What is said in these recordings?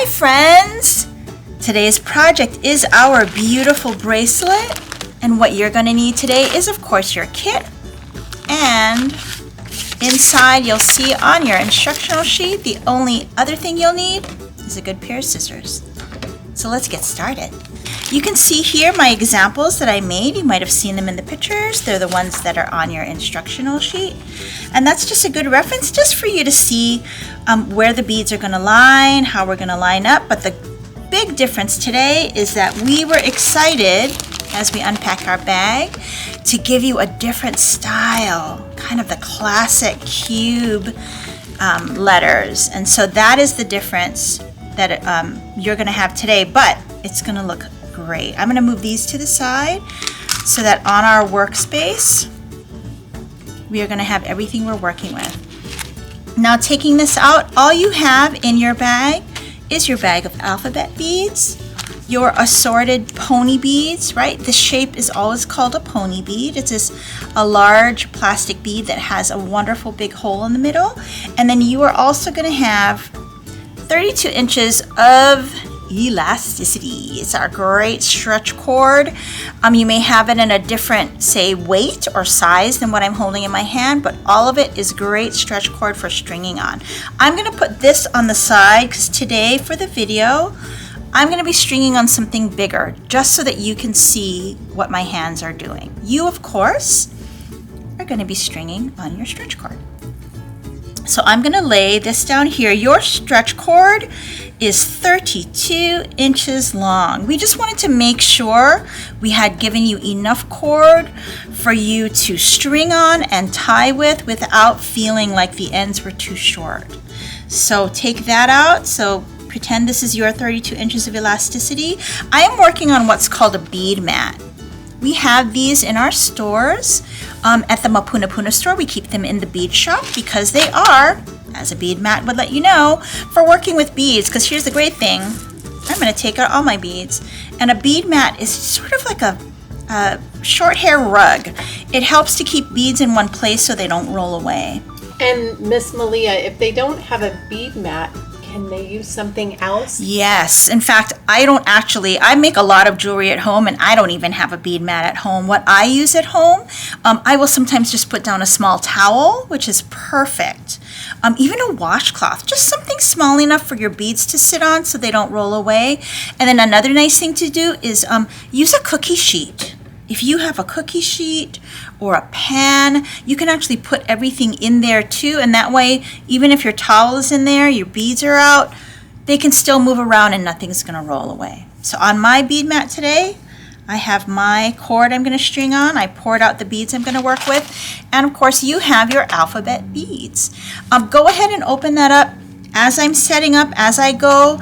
Hi friends! Today's project is our beautiful bracelet, and what you're going to need today is of course your kit, and inside you'll see on your instructional sheet the only other thing you'll need is a good pair of scissors. So let's get started. You can see here my examples that I made. You might have seen them in the pictures. They're the ones that are on your instructional sheet. And that's just a good reference just for you to see where the beads are going to line, how we're going to line up. But the big difference today is that we were excited as we unpack our bag to give you a different style, kind of the classic cube letters. And so that is the difference that you're going to have today, but it's going to look great. I'm going to move these to the side so that on our workspace we are going to have everything we're working with. Now taking this out, all you have in your bag is your bag of alphabet beads, your assorted pony beads, right? The shape is always called a pony bead. It's just a large plastic bead that has a wonderful big hole in the middle. And then you are also going to have 32 inches of elasticity. It's our great stretch cord. You may have it in a different, say, weight or size than what I'm holding in my hand, but all of it is great stretch cord for stringing on. I'm going to put this on the side because today for the video, I'm going to be stringing on something bigger just so that you can see what my hands are doing. You, of course, are going to be stringing on your stretch cord. So I'm going to lay this down here. Your stretch cord is 32 inches long. We just wanted to make sure we had given you enough cord for you to string on and tie with without feeling like the ends were too short. So take that out. So pretend this is your 32 inches of elasticity. I am working on what's called a bead mat. We have these in our stores. At the Mapuna store, we keep them in the bead shop because they are, as a bead mat would let you know, for working with beads. Because here's the great thing. I'm going to take out all my beads. And a bead mat is sort of like a short hair rug. It helps to keep beads in one place so they don't roll away. And Miss Malia, if they don't have a bead mat, can they use something else? Yes. In fact, I make a lot of jewelry at home and I don't even have a bead mat at home. What I use at home, I will sometimes just put down a small towel, which is perfect. Even a washcloth, just something small enough for your beads to sit on so they don't roll away. And then another nice thing to do is use a cookie sheet. If you have a cookie sheet or a pan, you can actually put everything in there too, and that way, even if your towel is in there, your beads are out, they can still move around and nothing's going to roll away. So on my bead mat today, I have my cord I'm going to string on. I poured out the beads I'm going to work with, and of course you have your alphabet beads. Go ahead and open that up. As I'm setting up, as I go,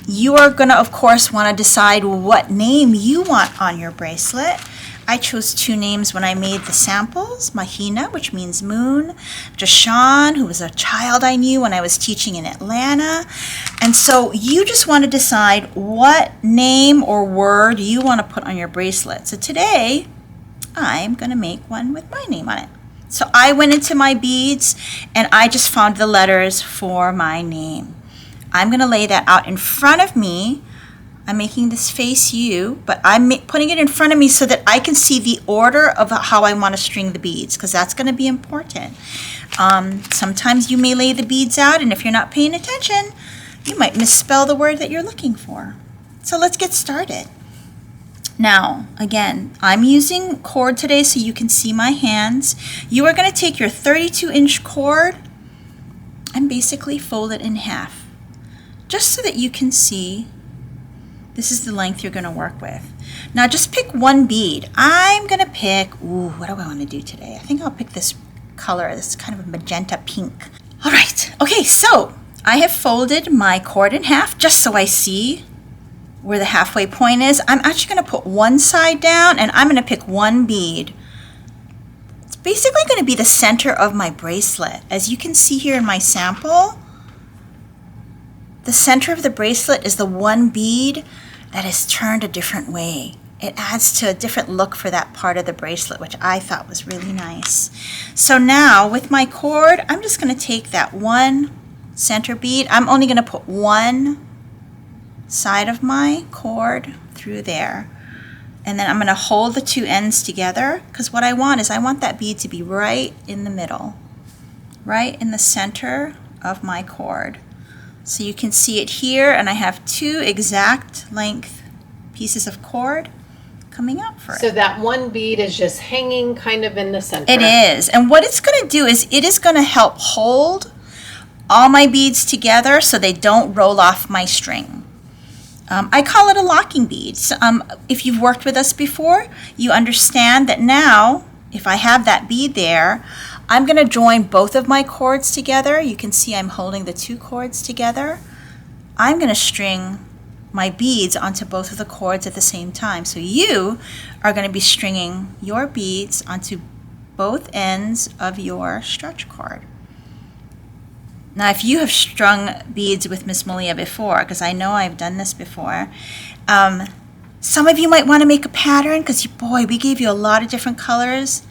you are going to, of course, want to decide what name you want on your bracelet. I chose two names when I made the samples, Mahina, which means moon, Jashawn, who was a child I knew when I was teaching in Atlanta. And so you just want to decide what name or word you want to put on your bracelet. So today, I'm going to make one with my name on it. So I went into my beads and I just found the letters for my name. I'm going to lay that out in front of me. I'm making this face you, but I'm putting it in front of me so that I can see the order of how I want to string the beads, because that's going to be important. Sometimes you may lay the beads out, and if you're not paying attention, you might misspell the word that you're looking for. So let's get started. Now, again, I'm using cord today so you can see my hands. You are going to take your 32-inch cord and basically fold it in half, just so that you can see this is the length you're going to work with. Now just pick one bead. I'm going to pick, what do I want to do today? I think I'll pick this color, this kind of a magenta pink. All right, okay, so I have folded my cord in half just so I see where the halfway point is. I'm actually going to put one side down and I'm going to pick one bead. It's basically going to be the center of my bracelet. As you can see here in my sample, the center of the bracelet is the one bead that is turned a different way. It adds to a different look for that part of the bracelet, which I thought was really nice. So now with my cord, I'm just going to take that one center bead. I'm only going to put one side of my cord through there. And then I'm going to hold the two ends together, because what I want is I want that bead to be right in the middle, right in the center of my cord. So you can see it here, and I have two exact length pieces of cord coming out for it. So that one bead is just hanging kind of in the center. It is. And what it's going to do is it is going to help hold all my beads together so they don't roll off my string. I call it a locking bead. So, if you've worked with us before, you understand that now, if I have that bead there, I'm going to join both of my cords together. You can see I'm holding the two cords together. I'm going to string my beads onto both of the cords at the same time. So you are going to be stringing your beads onto both ends of your stretch cord. Now, if you have strung beads with Miss Malia before, because I know I've done this before, some of you might want to make a pattern, because boy, we gave you a lot of different colors.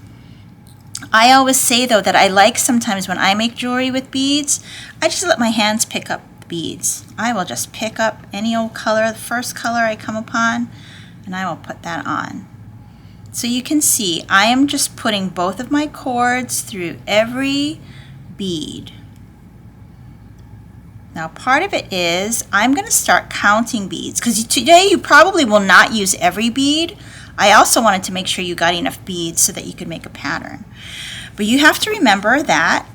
I always say, though, that I like sometimes when I make jewelry with beads, I just let my hands pick up the beads. I will just pick up any old color, the first color I come upon, and I will put that on. So you can see I am just putting both of my cords through every bead. Now, part of it is I'm going to start counting beads, because today you probably will not use every bead. I also wanted to make sure you got enough beads so that you could make a pattern. But you have to remember that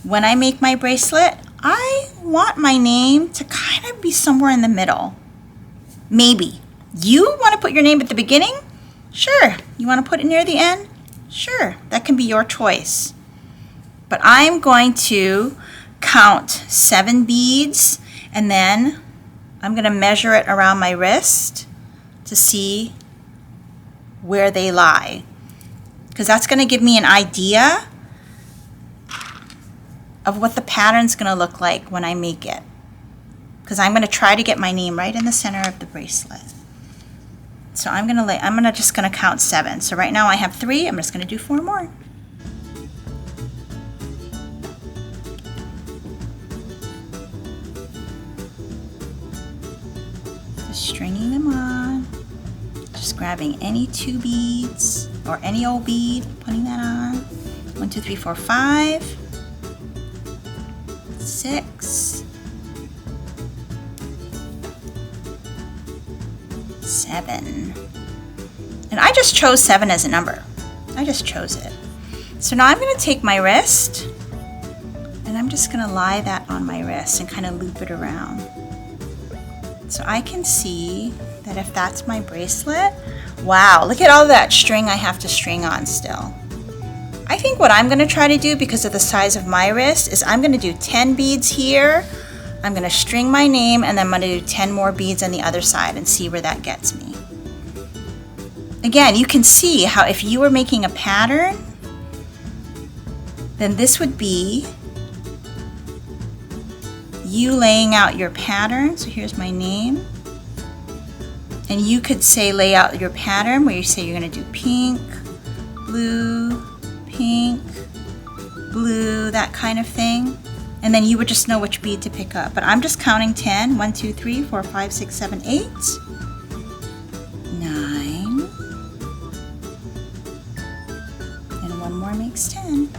when I make my bracelet, I want my name to kind of be somewhere in the middle. Maybe. You want to put your name at the beginning? Sure. You want to put it near the end? Sure. That can be your choice. But I'm going to count 7 beads, and then I'm going to measure it around my wrist to see where they lie, because that's going to give me an idea of what the pattern's going to look like when I make it, because I'm going to try to get my name right in the center of the bracelet. So I'm just going to count 7. So right now I have 3. I'm just going to do 4 more. Stringing them on, just grabbing any 2 beads or any old bead, putting that on. 1, 2, 3, 4, 5, 6, 7. And I just chose 7 as a number. I just chose it. So now I'm going to take my wrist, and I'm just going to lie that on my wrist and kind of loop it around. So I can see that if that's my bracelet, wow, look at all that string I have to string on still. I think what I'm going to try to do, because of the size of my wrist, is I'm going to do 10 beads here. I'm going to string my name, and then I'm going to do 10 more beads on the other side and see where that gets me. Again, you can see how if you were making a pattern, then this would be you laying out your pattern. So here's my name, and you could say lay out your pattern where you say you're going to do pink, blue, that kind of thing, and then you would just know which bead to pick up. But I'm just counting 10. 1, 2, 3, 4, 5, 6, 7, 8, 9, and one more makes 10.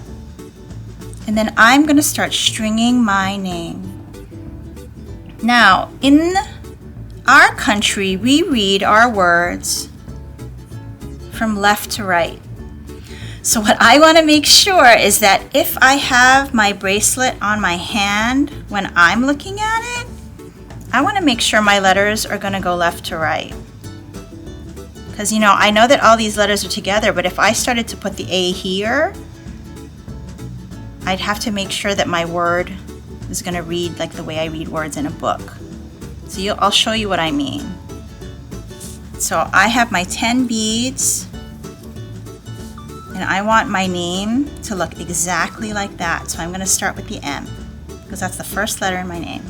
And then I'm going to start stringing my name. Now, in our country, we read our words from left to right. So what I want to make sure is that if I have my bracelet on my hand when I'm looking at it, I want to make sure my letters are going to go left to right. Because, I know that all these letters are together, but if I started to put the A here, I'd have to make sure that my word is going to read like the way I read words in a book. So I'll show you what I mean. So I have my 10 beads, and I want my name to look exactly like that. So I'm going to start with the M, because that's the first letter in my name.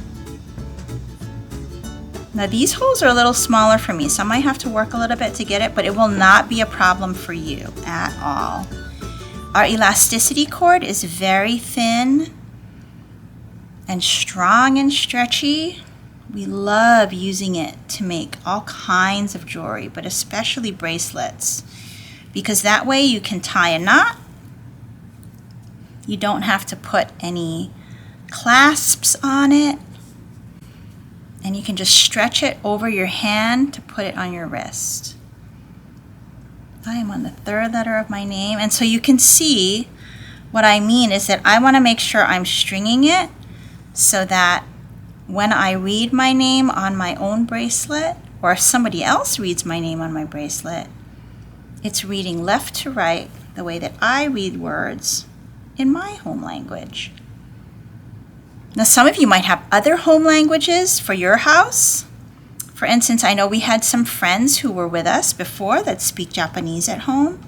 Now these holes are a little smaller for me, so I might have to work a little bit to get it, but it will not be a problem for you at all. Our elasticity cord is very thin and strong and stretchy. We love using it to make all kinds of jewelry, but especially bracelets, because that way you can tie a knot. You don't have to put any clasps on it, and you can just stretch it over your hand to put it on your wrist. I am on the third letter of my name, and so you can see what I mean is that I want to make sure I'm stringing it so that when I read my name on my own bracelet, or if somebody else reads my name on my bracelet, it's reading left to right the way that I read words in my home language. Now, some of you might have other home languages for your house. For instance, I know we had some friends who were with us before that speak Japanese at home.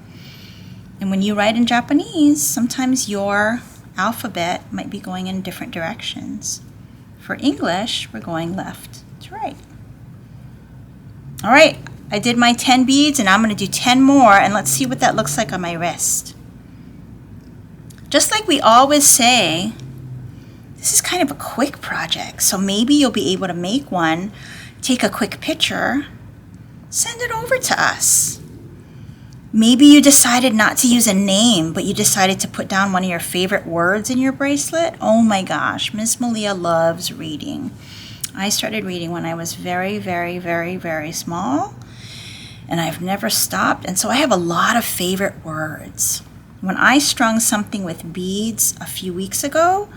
And when you write in Japanese, sometimes your alphabet might be going in different directions. For English, we're going left to right. All right, I did my 10 beads, and I'm going to do 10 more, and let's see what that looks like on my wrist. Just like we always say, this is kind of a quick project, so maybe you'll be able to make one, take a quick picture, send it over to us. Maybe you decided not to use a name, but you decided to put down one of your favorite words in your bracelet. Oh my gosh, Miss Malia loves reading. I started reading when I was very, very, very, very small, and I've never stopped, and so I have a lot of favorite words. When I strung something with beads a few weeks ago,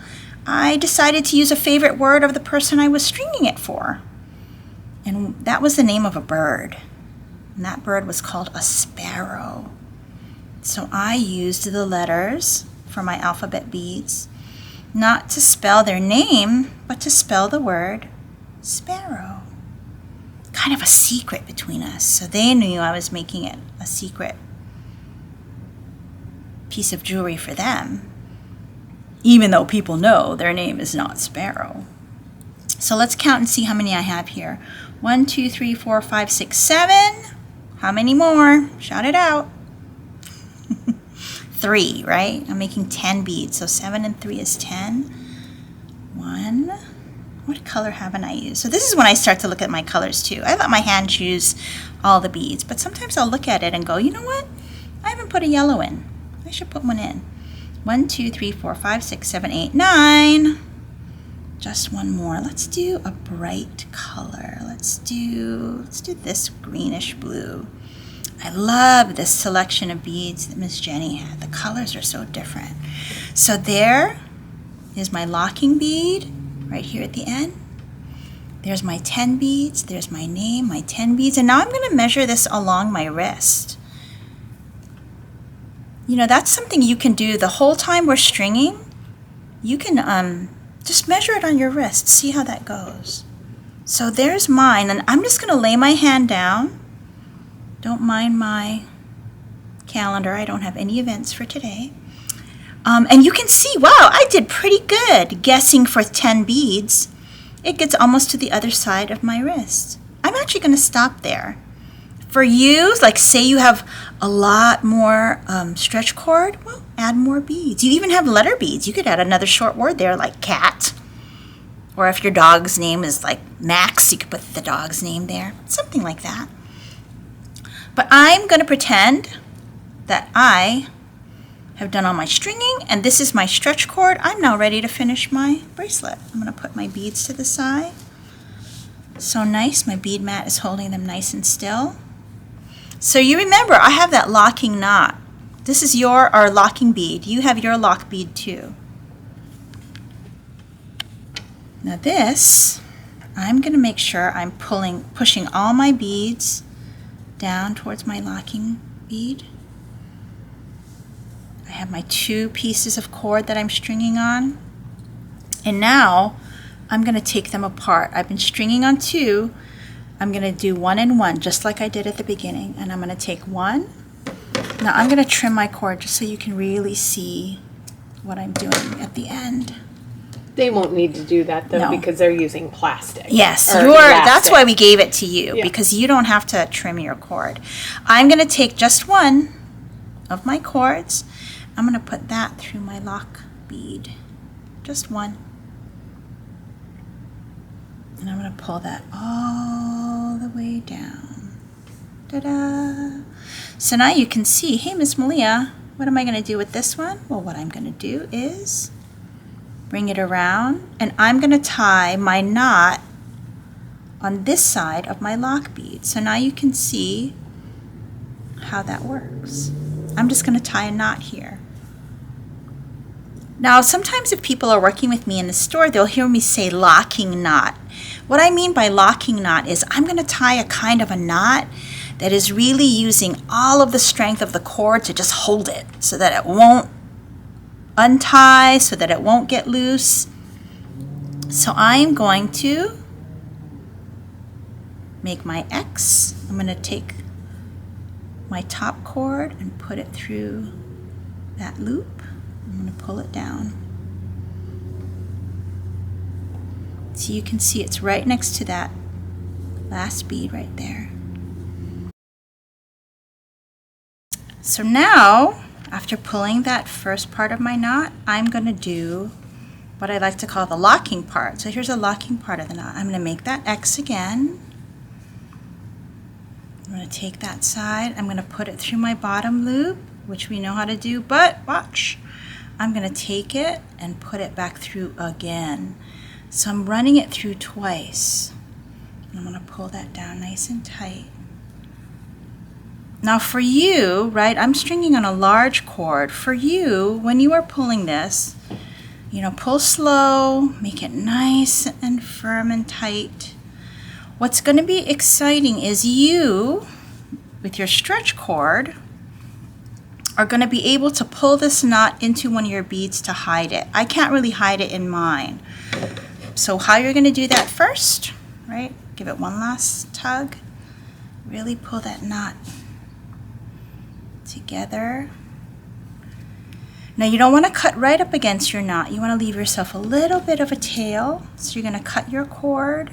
I decided to use a favorite word of the person I was stringing it for, and that was the name of a bird. And that bird was called a sparrow. So I used the letters for my alphabet beads, not to spell their name, but to spell the word sparrow. Kind of a secret between us. So they knew I was making it a secret piece of jewelry for them, even though people know their name is not Sparrow. So let's count and see how many I have here. 1, 2, 3, 4, 5, 6, 7. How many more? Shout it out. 3, right? I'm making 10 beads, so 7 and 3 is 10. 1. What color haven't I used? So this is when I start to look at my colors too. I let my hand choose all the beads, but sometimes I'll look at it and go, you know what? I haven't put a yellow in. I should put one in. 1, 2, 3, 4, 5, 6, 7, 8, 9. Just one more. Let's do a bright color. Let's do this greenish blue. I love this selection of beads that Miss Jenny had. The colors are so different. So there is my locking bead right here at the end. There's my 10 beads. There's my name, my 10 beads. And now I'm going to measure this along my wrist. You know, that's something you can do the whole time we're stringing. You can just measure it on your wrist. See how that goes. So there's mine. And I'm just going to lay my hand down. Don't mind my calendar. I don't have any events for today. And you can see, wow, I did pretty good guessing for 10 beads. It gets almost to the other side of my wrist. I'm actually going to stop there. For you, like say you have a lot more stretch cord, well, add more beads. You even have letter beads. You could add another short word there like cat. Or if your dog's name is like Max, you could put the dog's name there. Something like that. But I'm going to pretend that I have done all my stringing, and this is my stretch cord. I'm now ready to finish my bracelet. I'm going to put my beads to the side. So nice. My bead mat is holding them nice and still. So you remember, I have that locking knot. This is our locking bead. You have your lock bead too. Now this, I'm going to make sure I'm pushing all my beads down towards my locking bead. I have my 2 pieces of cord that I'm stringing on. And now I'm going to take them apart. I've been stringing on 2. I'm going to do 1 and 1 just like I did at the beginning. And I'm going to take 1. Now I'm going to trim my cord just so you can really see what I'm doing at the end. They won't need to do that though, No. Because they're using plastic. Yes, or that's elastic. why we gave it to you, Yeah. because you don't have to trim your cord. I'm going to take just 1 of my cords. I'm going to put that through my lock bead. Just 1. And I'm going to pull that all the way down. Ta-da! So now you can see, hey, Miss Malia, what am I going to do with this one? Well, what I'm going to do is bring it around, and I'm going to tie my knot on this side of my lock bead. So now you can see how that works. I'm just going to tie a knot here. Now, sometimes if people are working with me in the store, they'll hear me say locking knot. What I mean by locking knot is I'm going to tie a kind of a knot that is really using all of the strength of the cord to just hold it so that it won't untie, so that it won't get loose. So I'm going to make my X. I'm going to take my top cord and put it through that loop. I'm going to pull it down. So you can see it's right next to that last bead right there. So now, after pulling that first part of my knot, I'm going to do what I like to call the locking part. So here's a locking part of the knot. I'm going to make that X again. I'm going to take that side. I'm going to put it through my bottom loop, which we know how to do, but watch. I'm going to take it and put it back through again. So I'm running it through twice. I'm going to pull that down nice and tight. Now for you, right, I'm stringing on a large cord. For you, when you are pulling this, you know, pull slow, make it nice and firm and tight. What's going to be exciting is you, with your stretch cord, are going to be able to pull this knot into one of your beads to hide it. I can't really hide it in mine. So how you're going to do that first, right? Give it one last tug. Really pull that knot together. Now you don't want to cut right up against your knot. You want to leave yourself a little bit of a tail. So you're going to cut your cord.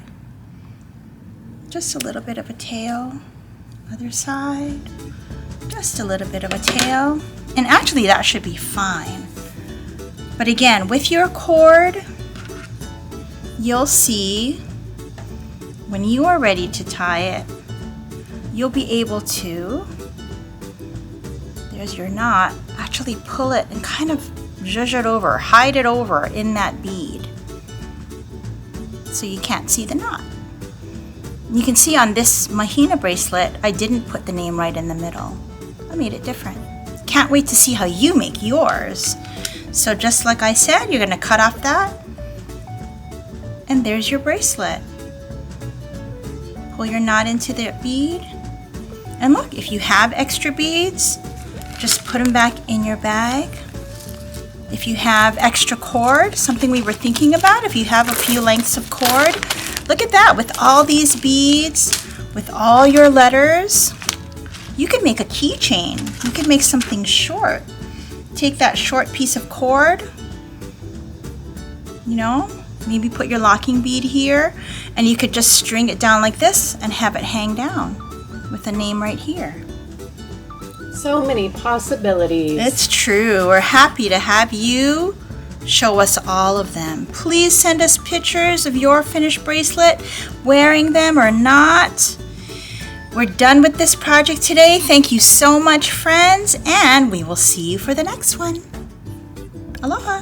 Just a little bit of a tail. Other side. Just a little bit of a tail. And actually that should be fine. But again, with your cord, you'll see when you are ready to tie it, you'll be able to, there's your knot, actually pull it and kind of zhuzh it over, hide it over in that bead so you can't see the knot. You can see on this Mahina bracelet, I didn't put the name right in the middle. I made it different. Can't wait to see how you make yours. So just like I said, you're going to cut off that, and there's your bracelet. Pull your knot into the bead, and look, if you have extra beads, just put them back in your bag. If you have extra cord, something we were thinking about, if you have a few lengths of cord, look at that, with all these beads, with all your letters, you could make a keychain. You could make something short. Take that short piece of cord, you know, maybe put your locking bead here, and you could just string it down like this and have it hang down with a name right here. So many possibilities. It's true. We're happy to have you show us all of them. Please send us pictures of your finished bracelet, wearing them or not. We're done with this project today. Thank you so much, friends, and we will see you for the next one. Aloha.